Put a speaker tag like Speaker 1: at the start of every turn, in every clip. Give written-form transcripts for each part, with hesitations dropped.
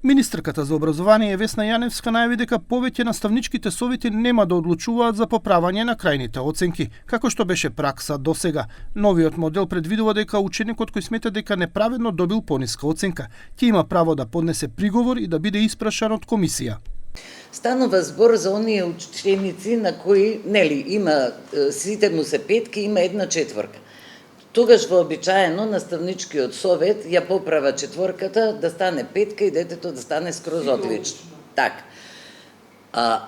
Speaker 1: Министерката за образование Весна Јаневска најави дека повеќе наставничките совети нема да одлучуваат за поправање на крајните оценки, како што беше пракса досега. Новиот модел предвидува дека ученикот кој смета дека неправедно добил пониска оценка, ќе има право да поднесе приговор и да биде испрашан од комисија.
Speaker 2: Станува збор за оние ученици на кои, има сите му се петки, има една четворка. Тогаш вообичаено наставничкиот совет ја поправа четворката да стане петка и детето да стане скроз одлично. Така.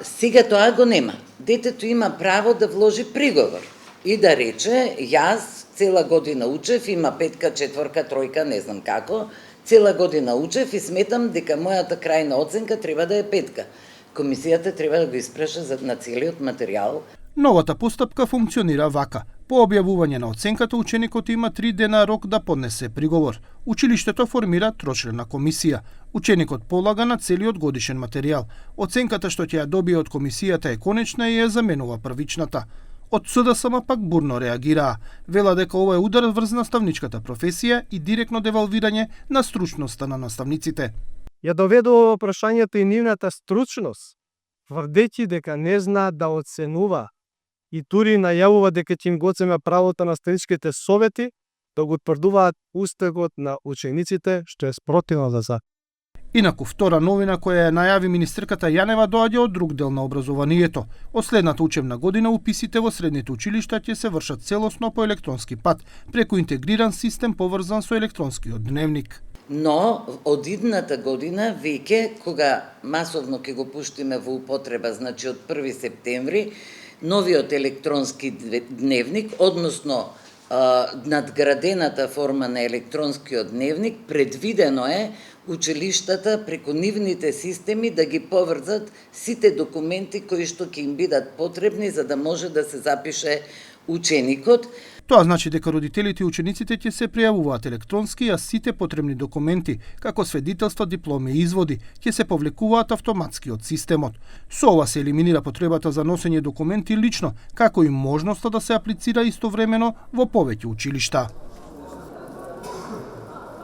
Speaker 2: Сега тоа го нема. Детето има право да вложи приговор и да рече, јас цела година учев, има петка, четворка, тројка, не знам како, цела година учев и сметам дека мојата крајна оценка треба да е петка. Комисијата треба да го испраша на целиот материјал.
Speaker 1: Новата постапка функционира вака. По објавување на оценката, ученикот има 3 дена рок да поднесе приговор. Училиштето формира трочлена комисија. Ученикот полага на целиот годишен материјал. Оценката што ќе ја добие од комисијата е конечна и ја заменува првичната. Од СДСМ пак бурно реагираа. Вела дека ова е удар врз наставничката професија и директно девалвирање на стручноста на наставниците.
Speaker 3: Ја доведува во прашањето и нивната стручност, тврдејќи дека не знаат да оценува и тури најавува дека ќе им го одземе правото на наставничките совети да го утврдуваат устегот на учениците, што е спротивно за закон.
Speaker 1: Инаку, втора новина која ја најави министерката Јанева доаѓа од друг дел на образованието. Од следната учебна година уписите во средните училишта ќе се вршат целосно по електронски пат, преку интегриран систем поврзан со електронскиот дневник.
Speaker 2: Но од идната година веќе кога масовно ќе го пуштиме во употреба, значи од 1 септември, новиот електронски дневник, односно надградената форма на електронскиот дневник, предвидено е училиштата преку нивните системи да ги поврзат сите документи кои што ќе им бидат потребни за да може да се запише ученикот.
Speaker 1: Тоа значи дека родителите и учениците ќе се пријавуваат електронски, а сите потребни документи, како сведителства, дипломи и изводи, ќе се повлекуваат автоматски од системот. Со ова се елиминира потребата за носење документи лично, како и можноста да се аплицира истовремено во повеќе училишта.